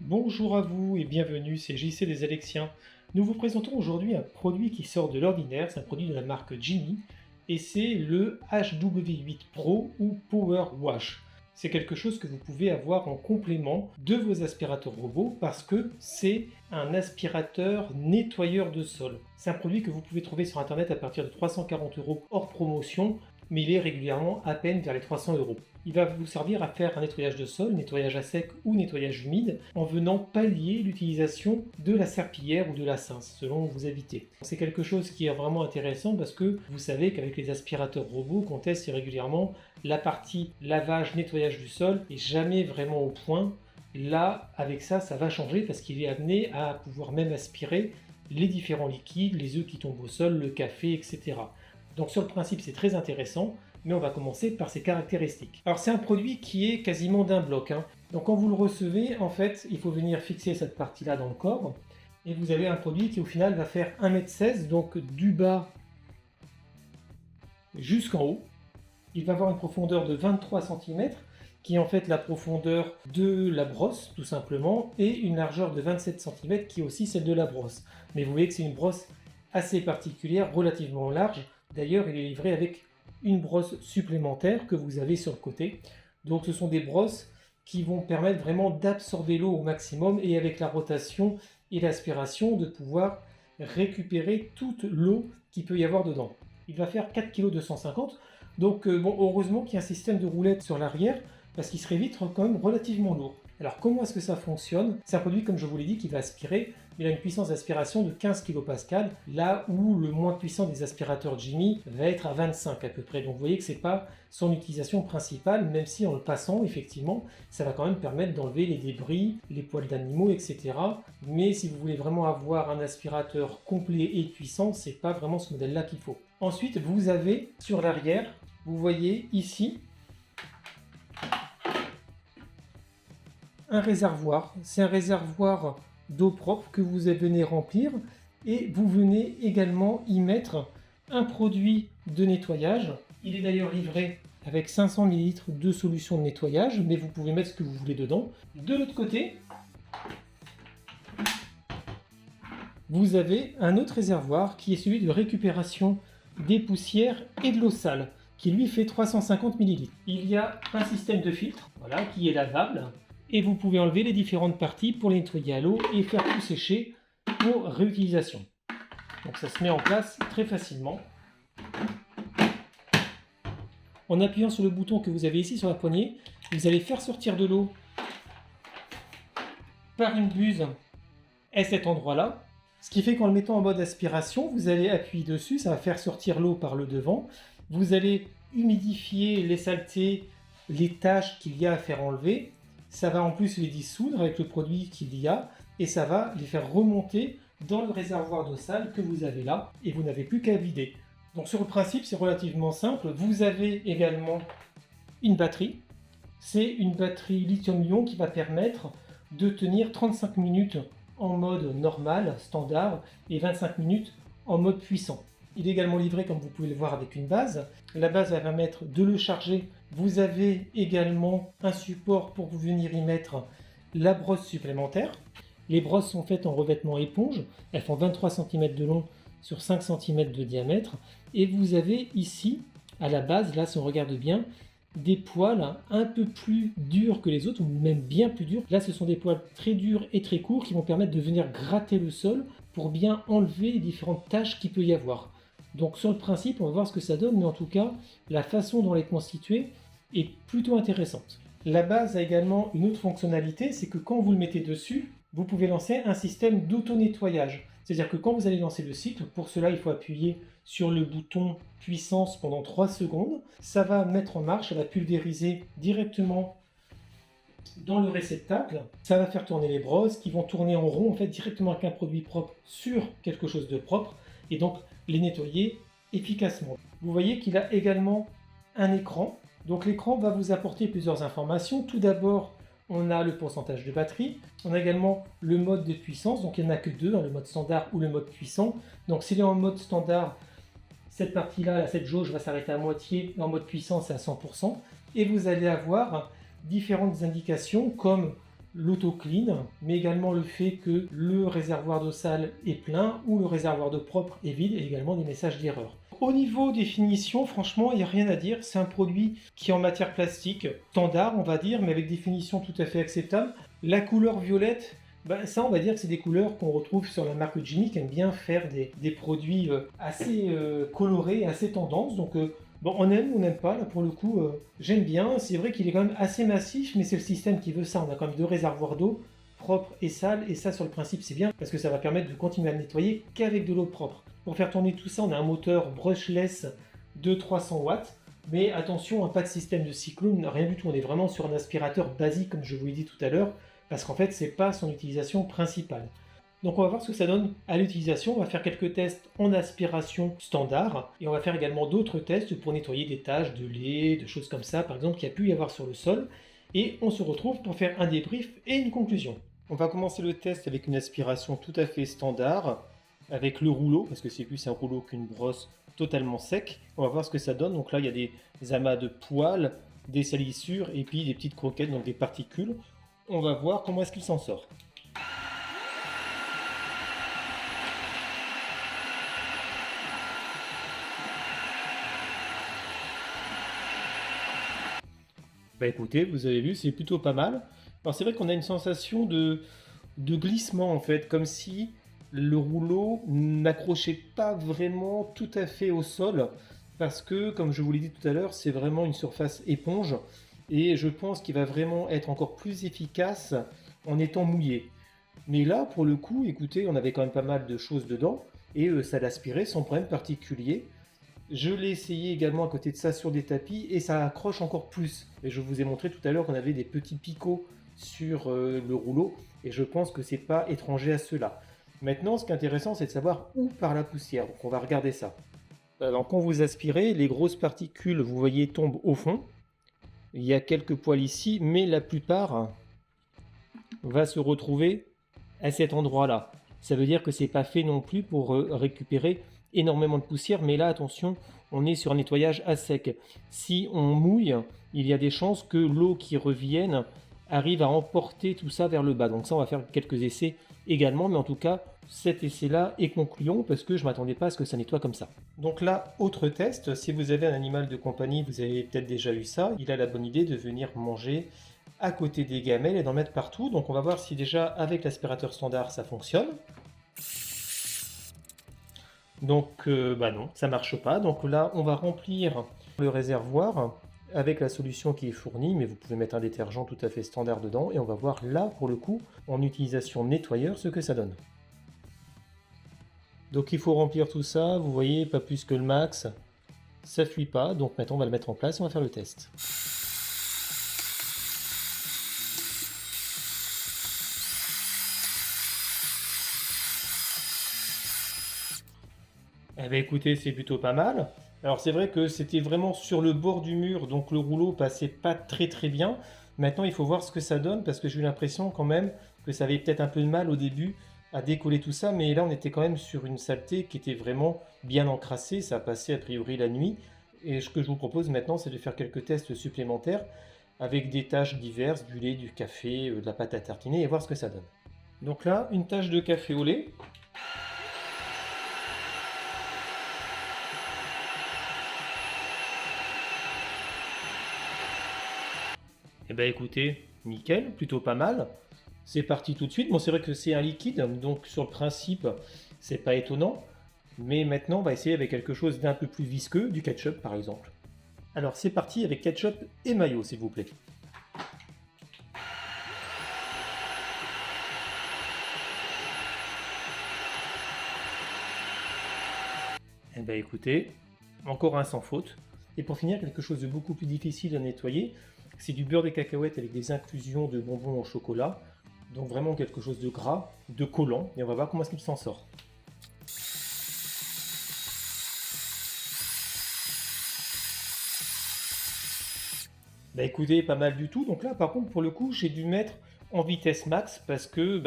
Bonjour à vous et bienvenue, c'est JC des Alexiens. Nous vous présentons aujourd'hui un produit qui sort de l'ordinaire, c'est un produit de la marque Genie et c'est le HW8 Pro ou Power Wash. C'est quelque chose que vous pouvez avoir en complément de vos aspirateurs robots parce que c'est un aspirateur nettoyeur de sol. C'est un produit que vous pouvez trouver sur internet à partir de 340 € hors promotion, mais il est régulièrement à peine vers les 300 €. Il va vous servir à faire un nettoyage de sol, nettoyage à sec ou nettoyage humide, en venant pallier l'utilisation de la serpillière ou de la cince, selon où vous habitez. C'est quelque chose qui est vraiment intéressant parce que vous savez qu'avec les aspirateurs robots qu'on teste régulièrement, la partie lavage, nettoyage du sol est jamais vraiment au point. Là, avec ça, ça va changer parce qu'il est amené à pouvoir même aspirer les différents liquides, les œufs qui tombent au sol, le café, etc. Donc sur le principe, c'est très intéressant, mais on va commencer par ses caractéristiques. Alors c'est un produit qui est quasiment d'un bloc. Donc quand vous le recevez, en fait, il faut venir fixer cette partie-là dans le corps, et vous avez un produit qui au final va faire 1,16 m, donc du bas jusqu'en haut. Il va avoir une profondeur de 23 cm, qui est en fait la profondeur de la brosse, tout simplement, et une largeur de 27 cm, qui est aussi celle de la brosse. Mais vous voyez que c'est une brosse assez particulière, relativement large. D'ailleurs, il est livré avec une brosse supplémentaire que vous avez sur le côté. Donc ce sont des brosses qui vont permettre vraiment d'absorber l'eau au maximum et avec la rotation et l'aspiration de pouvoir récupérer toute l'eau qu'il peut y avoir dedans. Il va faire 4,250 kg. Donc bon, heureusement qu'il y a un système de roulette sur l'arrière parce qu'il serait vite quand même relativement lourd. Alors comment est-ce que ça fonctionne? C'est un produit, comme je vous l'ai dit, qui va aspirer. Il a une puissance d'aspiration de 15 kPa, là où le moins puissant des aspirateurs Genie va être à 25 à peu près. Donc vous voyez que ce n'est pas son utilisation principale, même si en le passant, effectivement, ça va quand même permettre d'enlever les débris, les poils d'animaux, etc. Mais si vous voulez vraiment avoir un aspirateur complet et puissant, ce n'est pas vraiment ce modèle-là qu'il faut. Ensuite, vous avez sur l'arrière, vous voyez ici, un réservoir. C'est un réservoir d'eau propre que vous venez remplir et vous venez également y mettre un produit de nettoyage. Il est d'ailleurs livré avec 500 ml de solution de nettoyage, mais vous pouvez mettre ce que vous voulez dedans. De l'autre côté, vous avez un autre réservoir qui est celui de récupération des poussières et de l'eau sale, qui lui fait 350 ml. Il y a un système de filtre, voilà, qui est lavable, et vous pouvez enlever les différentes parties pour les nettoyer à l'eau et faire tout sécher pour réutilisation. Donc ça se met en place très facilement. En appuyant sur le bouton que vous avez ici sur la poignée, vous allez faire sortir de l'eau par une buse à cet endroit-là. Ce qui fait qu'en le mettant en mode aspiration, vous allez appuyer dessus, ça va faire sortir l'eau par le devant. Vous allez humidifier les saletés, les taches qu'il y a à faire enlever. Ça va en plus les dissoudre avec le produit qu'il y a et ça va les faire remonter dans le réservoir d'eau sale que vous avez là et vous n'avez plus qu'à vider. Donc sur le principe, c'est relativement simple. Vous avez également une batterie. C'est une batterie lithium-ion qui va permettre de tenir 35 minutes en mode normal, standard, et 25 minutes en mode puissant. Il est également livré, comme vous pouvez le voir, avec une base. La base va permettre de le charger. Vous avez également un support pour venir y mettre la brosse supplémentaire. Les brosses sont faites en revêtement éponge. Elles font 23 cm de long sur 5 cm de diamètre. Et vous avez ici, à la base, là si on regarde bien, des poils un peu plus durs que les autres, ou même bien plus durs. Là, ce sont des poils très durs et très courts qui vont permettre de venir gratter le sol pour bien enlever les différentes taches qu'il peut y avoir. Donc sur le principe, on va voir ce que ça donne, mais en tout cas, la façon dont elle est constituée est plutôt intéressante. La base a également une autre fonctionnalité, c'est que quand vous le mettez dessus, vous pouvez lancer un système d'auto-nettoyage. C'est-à-dire que quand vous allez lancer le cycle, pour cela il faut appuyer sur le bouton puissance pendant 3 secondes. Ça va mettre en marche, ça va pulvériser directement dans le réceptacle. Ça va faire tourner les brosses qui vont tourner en rond en fait directement avec un produit propre sur quelque chose de propre et donc les nettoyer efficacement. Vous voyez qu'il a également un écran. Donc l'écran va vous apporter plusieurs informations. Tout d'abord, on a le pourcentage de batterie, on a également le mode de puissance, donc il n'y en a que deux, le mode standard ou le mode puissant. Donc s'il est en mode standard, cette partie-là, cette jauge va s'arrêter à moitié, en mode puissance c'est à 100%, et vous allez avoir différentes indications comme l'auto-clean, mais également le fait que le réservoir d'eau sale est plein ou le réservoir d'eau propre est vide, et également des messages d'erreur. Au niveau des finitions, franchement, il n'y a rien à dire. C'est un produit qui est en matière plastique, standard on va dire, mais avec des finitions tout à fait acceptables. La couleur violette, ça on va dire que c'est des couleurs qu'on retrouve sur la marque Genie qui aime bien faire des produits assez colorés, assez tendance. Donc bon, on aime ou on n'aime pas, là pour le coup, j'aime bien. C'est vrai qu'il est quand même assez massif, mais c'est le système qui veut ça. On a quand même deux réservoirs d'eau, propre et sale, et ça sur le principe c'est bien, parce que ça va permettre de continuer à le nettoyer qu'avec de l'eau propre. Pour faire tourner tout ça, on a un moteur brushless de 300 watts, mais attention, pas de système de cyclone, rien du tout. On est vraiment sur un aspirateur basique, comme je vous l'ai dit tout à l'heure, parce qu'en fait, c'est pas son utilisation principale. Donc on va voir ce que ça donne à l'utilisation. On va faire quelques tests en aspiration standard et on va faire également d'autres tests pour nettoyer des taches de lait, de choses comme ça, par exemple, qu'il y a pu y avoir sur le sol. Et on se retrouve pour faire un débrief et une conclusion. On va commencer le test avec une aspiration tout à fait standard, avec le rouleau, parce que c'est plus un rouleau qu'une brosse totalement sec. On va voir ce que ça donne. Donc là, il y a des amas de poils, des salissures et puis des petites croquettes, donc des particules. On va voir comment est-ce qu'il s'en sort. Écoutez, vous avez vu, c'est plutôt pas mal. Alors c'est vrai qu'on a une sensation de glissement en fait, comme si le rouleau n'accrochait pas vraiment tout à fait au sol, parce que comme je vous l'ai dit tout à l'heure, c'est vraiment une surface éponge, et je pense qu'il va vraiment être encore plus efficace en étant mouillé. Mais là, pour le coup, écoutez, on avait quand même pas mal de choses dedans, et ça l'aspirait sans problème particulier. Je l'ai essayé également à côté de ça sur des tapis et ça accroche encore plus. Et je vous ai montré tout à l'heure qu'on avait des petits picots sur le rouleau et je pense que c'est pas étranger à cela. Maintenant, ce qui est intéressant, c'est de savoir où part la poussière. Donc on va regarder ça. Alors quand vous aspirez, les grosses particules, vous voyez, tombent au fond. Il y a quelques poils ici, mais la plupart va se retrouver à cet endroit-là. Ça veut dire que c'est pas fait non plus pour récupérer énormément de poussière, mais là attention, on est sur un nettoyage à sec. Si on mouille, il y a des chances que l'eau qui revienne arrive à emporter tout ça vers le bas. Donc ça, on va faire quelques essais également, mais en tout cas, cet essai-là est concluant parce que je ne m'attendais pas à ce que ça nettoie comme ça. Donc là, autre test, si vous avez un animal de compagnie, vous avez peut-être déjà eu ça, il a la bonne idée de venir manger à côté des gamelles et d'en mettre partout. Donc on va voir si déjà avec l'aspirateur standard ça fonctionne. Donc non, ça marche pas. Donc là, on va remplir le réservoir avec la solution qui est fournie, mais vous pouvez mettre un détergent tout à fait standard dedans et on va voir là, pour le coup, en utilisation nettoyeur, ce que ça donne. Donc il faut remplir tout ça, vous voyez, pas plus que le max. Ça fuit pas, donc maintenant on va le mettre en place et on va faire le test. Eh bien écoutez, c'est plutôt pas mal. Alors c'est vrai que c'était vraiment sur le bord du mur, donc le rouleau passait pas très bien. Maintenant il faut voir ce que ça donne, parce que j'ai eu l'impression quand même que ça avait peut-être un peu de mal au début à décoller tout ça, mais là on était quand même sur une saleté qui était vraiment bien encrassée, ça a passé a priori la nuit. Et ce que je vous propose maintenant, c'est de faire quelques tests supplémentaires avec des tâches diverses, du lait, du café, de la pâte à tartiner, et voir ce que ça donne. Donc là, une tâche de café au lait. Eh bien écoutez, nickel, plutôt pas mal. C'est parti tout de suite. Bon, c'est vrai que c'est un liquide, donc sur le principe, c'est pas étonnant. Mais maintenant, on va essayer avec quelque chose d'un peu plus visqueux, du ketchup par exemple. Alors c'est parti avec ketchup et mayo, s'il vous plaît. Eh bien écoutez, encore un sans faute. Et pour finir, quelque chose de beaucoup plus difficile à nettoyer, c'est du beurre de cacahuète avec des inclusions de bonbons au chocolat. Donc vraiment quelque chose de gras, de collant. Et on va voir comment est-ce qu'il s'en sort. Bah écoutez, pas mal du tout. Donc là, par contre, pour le coup, j'ai dû mettre en vitesse max parce que,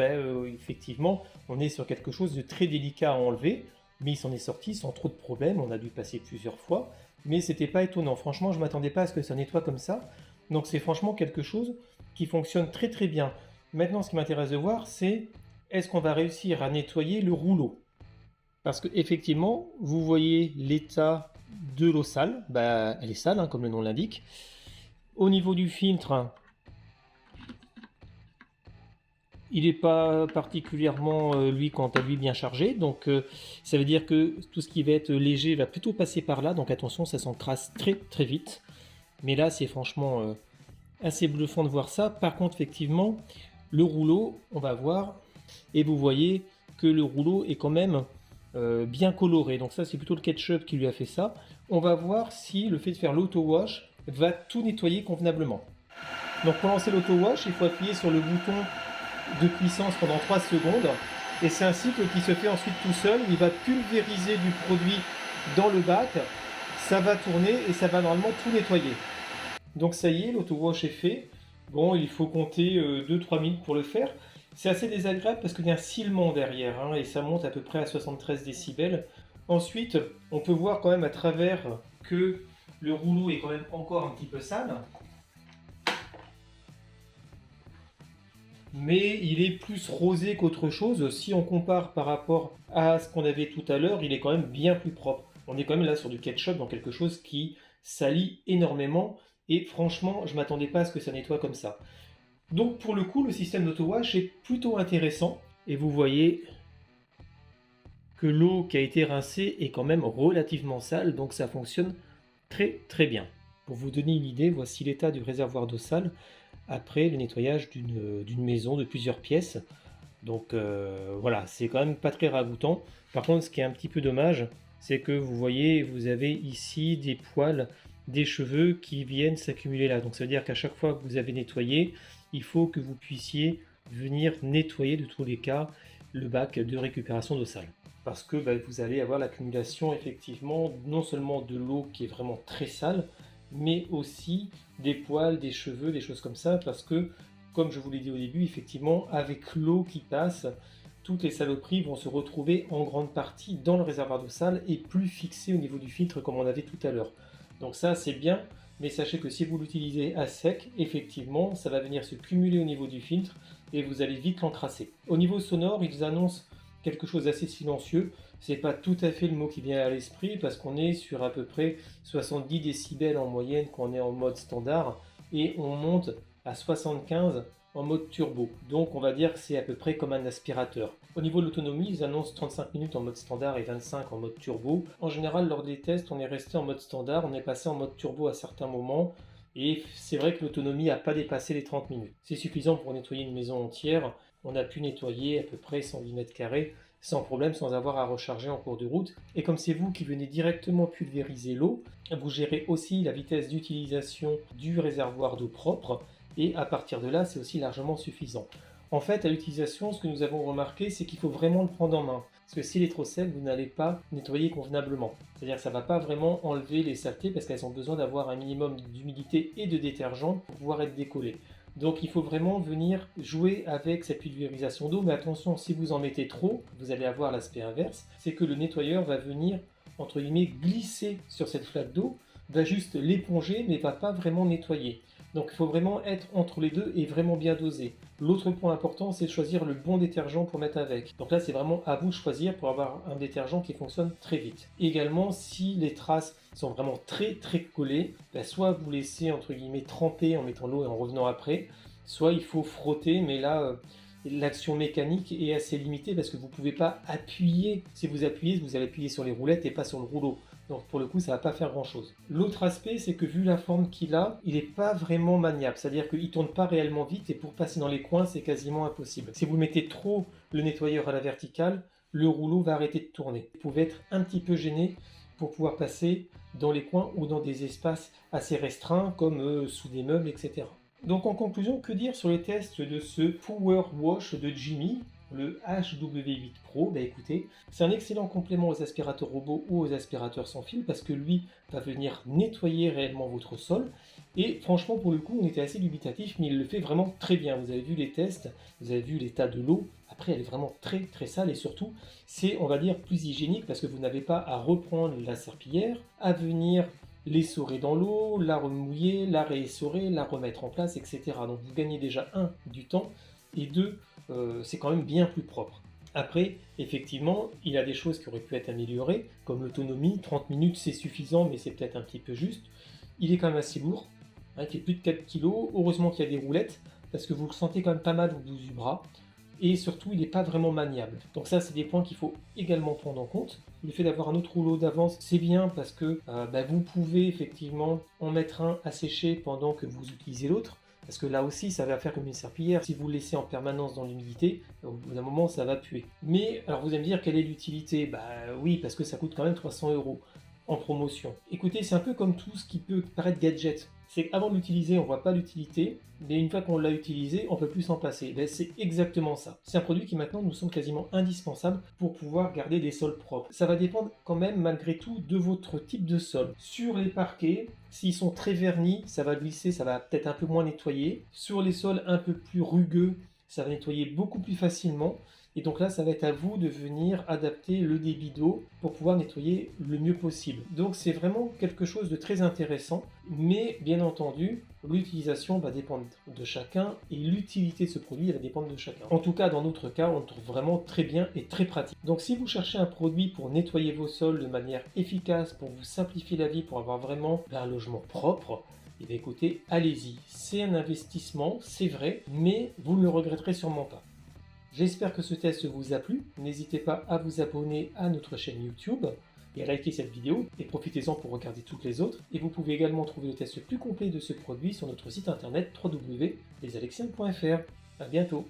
effectivement, on est sur quelque chose de très délicat à enlever. Mais il s'en est sorti sans trop de problèmes. On a dû passer plusieurs fois. Mais c'était pas étonnant. Franchement, je m'attendais pas à ce que ça nettoie comme ça. Donc c'est franchement quelque chose qui fonctionne très bien. Maintenant, ce qui m'intéresse de voir, c'est est-ce qu'on va réussir à nettoyer le rouleau? Parce que effectivement, vous voyez l'état de l'eau sale, bah, elle est sale, hein, comme le nom l'indique. Au niveau du filtre, il n'est pas particulièrement, lui, quant à lui, bien chargé. Donc, ça veut dire que tout ce qui va être léger va plutôt passer par là. Donc, attention, ça s'encrasse très très vite. Mais là, c'est franchement assez bluffant de voir ça. Par contre, effectivement, le rouleau, on va voir. Et vous voyez que le rouleau est quand même bien coloré. Donc ça, c'est plutôt le SketchUp qui lui a fait ça. On va voir si le fait de faire l'auto-wash va tout nettoyer convenablement. Donc pour lancer l'auto-wash, il faut appuyer sur le bouton de puissance pendant 3 secondes. Et c'est un cycle qui se fait ensuite tout seul. Il va pulvériser du produit dans le bac. Ça va tourner et ça va normalement tout nettoyer. Donc ça y est, l'auto-wash est fait. Bon, il faut compter 2-3 minutes pour le faire. C'est assez désagréable parce qu'il y a un silement derrière, hein, et ça monte à peu près à 73 décibels. Ensuite, on peut voir quand même à travers que le rouleau est quand même encore un petit peu sale. Mais il est plus rosé qu'autre chose. Si on compare par rapport à ce qu'on avait tout à l'heure, il est quand même bien plus propre. On est quand même là sur du ketchup, dans quelque chose qui salit énormément. Et franchement, je ne m'attendais pas à ce que ça nettoie comme ça. Donc pour le coup, le système d'auto-wash est plutôt intéressant. Et vous voyez que l'eau qui a été rincée est quand même relativement sale. Donc ça fonctionne très très bien. Pour vous donner une idée, voici l'état du réservoir d'eau sale après le nettoyage d'une maison de plusieurs pièces. Donc voilà, c'est quand même pas très ragoûtant. Par contre, ce qui est un petit peu dommage, c'est que vous voyez, vous avez ici des poils, des cheveux qui viennent s'accumuler là. Donc ça veut dire qu'à chaque fois que vous avez nettoyé, il faut que vous puissiez venir nettoyer de tous les cas le bac de récupération d'eau sale. Parce que vous allez avoir l'accumulation effectivement non seulement de l'eau qui est vraiment très sale, mais aussi des poils, des cheveux, des choses comme ça, parce que, comme je vous l'ai dit au début, effectivement, avec l'eau qui passe, toutes les saloperies vont se retrouver en grande partie dans le réservoir d'eau sale et plus fixées au niveau du filtre comme on avait tout à l'heure. Donc ça, c'est bien, mais sachez que si vous l'utilisez à sec, effectivement, ça va venir se cumuler au niveau du filtre et vous allez vite l'encrasser. Au niveau sonore, ils annoncent quelque chose d'assez silencieux. C'est pas tout à fait le mot qui vient à l'esprit parce qu'on est sur à peu près 70 décibels en moyenne quand on est en mode standard et on monte à 75 en mode turbo. Donc on va dire que c'est à peu près comme un aspirateur. Au niveau de l'autonomie, ils annoncent 35 minutes en mode standard et 25 en mode turbo. En général, lors des tests, on est resté en mode standard, on est passé en mode turbo à certains moments. Et c'est vrai que l'autonomie n'a pas dépassé les 30 minutes. C'est suffisant pour nettoyer une maison entière. On a pu nettoyer à peu près 110 mètres carrés sans problème, sans avoir à recharger en cours de route. Et comme c'est vous qui venez directement pulvériser l'eau, vous gérez aussi la vitesse d'utilisation du réservoir d'eau propre. Et à partir de là, c'est aussi largement suffisant. En fait, à l'utilisation, ce que nous avons remarqué, c'est qu'il faut vraiment le prendre en main. Parce que s'il est trop sec, vous n'allez pas nettoyer convenablement. C'est-à-dire que ça ne va pas vraiment enlever les saletés parce qu'elles ont besoin d'avoir un minimum d'humidité et de détergent pour pouvoir être décollées. Donc il faut vraiment venir jouer avec cette pulvérisation d'eau, mais attention, si vous en mettez trop, vous allez avoir l'aspect inverse, c'est que le nettoyeur va venir, entre guillemets, glisser sur cette flaque d'eau, va juste l'éponger, mais va pas vraiment nettoyer. Donc il faut vraiment être entre les deux et vraiment bien doser. L'autre point important, c'est de choisir le bon détergent pour mettre avec. Donc là, c'est vraiment à vous de choisir pour avoir un détergent qui fonctionne très vite. Également, si les traces sont vraiment très très collées, soit vous laissez entre guillemets tremper en mettant l'eau et en revenant après, soit il faut frotter, mais là, l'action mécanique est assez limitée parce que vous ne pouvez pas appuyer. Si vous appuyez, vous allez appuyer sur les roulettes et pas sur le rouleau. Donc pour le coup, ça ne va pas faire grand chose. L'autre aspect, c'est que vu la forme qu'il a, il n'est pas vraiment maniable. C'est-à-dire qu'il ne tourne pas réellement vite et pour passer dans les coins, c'est quasiment impossible. Si vous mettez trop le nettoyeur à la verticale, le rouleau va arrêter de tourner. Vous pouvez être un petit peu gêné pour pouvoir passer dans les coins ou dans des espaces assez restreints comme sous des meubles, etc. Donc en conclusion, que dire sur les tests de ce Power Wash de Jimmy, le HW8 Pro? Écoutez, c'est un excellent complément aux aspirateurs robots ou aux aspirateurs sans fil parce que lui va venir nettoyer réellement votre sol. Et franchement, pour le coup, on était assez dubitatif, mais il le fait vraiment très bien. Vous avez vu les tests, vous avez vu l'état de l'eau. Après, elle est vraiment très très sale et surtout, c'est, on va dire, plus hygiénique parce que vous n'avez pas à reprendre la serpillière, à venir l'essorer dans l'eau, la remouiller, la réessorer, la remettre en place, etc. Donc vous gagnez déjà du temps et deux, c'est quand même bien plus propre. Après, effectivement, il a des choses qui auraient pu être améliorées, comme l'autonomie. 30 minutes c'est suffisant, mais c'est peut-être un petit peu juste. Il est quand même assez lourd, hein, il fait plus de 4 kg. Heureusement qu'il y a des roulettes, parce que vous le sentez quand même pas mal au bout du bras. Et surtout, il n'est pas vraiment maniable. Donc ça, c'est des points qu'il faut également prendre en compte. Le fait d'avoir un autre rouleau d'avance, c'est bien parce que vous pouvez effectivement en mettre un à sécher pendant que vous utilisez l'autre. Parce que là aussi, ça va faire comme une serpillière. Si vous le laissez en permanence dans l'humidité, au bout d'un moment, ça va puer. Mais, alors vous allez me dire, quelle est l'utilité? Bah oui, parce que ça coûte quand même 300 € en promotion. Écoutez, c'est un peu comme tout ce qui peut paraître gadget. C'est qu'avant de l'utiliser, on voit pas l'utilité, mais une fois qu'on l'a utilisé, on peut plus s'en passer. Ben, c'est exactement ça. C'est un produit qui maintenant nous semble quasiment indispensable pour pouvoir garder des sols propres. Ça va dépendre quand même malgré tout de votre type de sol. Sur les parquets, s'ils sont très vernis, ça va glisser, ça va peut-être un peu moins nettoyer. Sur les sols un peu plus rugueux, ça va nettoyer beaucoup plus facilement. Et donc là, ça va être à vous de venir adapter le débit d'eau pour pouvoir nettoyer le mieux possible. Donc c'est vraiment quelque chose de très intéressant, mais bien entendu, l'utilisation va dépendre de chacun et l'utilité de ce produit va dépendre de chacun. En tout cas, dans notre cas, on le trouve vraiment très bien et très pratique. Donc si vous cherchez un produit pour nettoyer vos sols de manière efficace, pour vous simplifier la vie, pour avoir vraiment un logement propre, et bien écoutez, allez-y. C'est un investissement, c'est vrai, mais vous ne le regretterez sûrement pas. J'espère que ce test vous a plu. N'hésitez pas à vous abonner à notre chaîne YouTube et à liker cette vidéo et profitez-en pour regarder toutes les autres. Et vous pouvez également trouver le test plus complet de ce produit sur notre site internet www.lesalexiens.fr. A bientôt.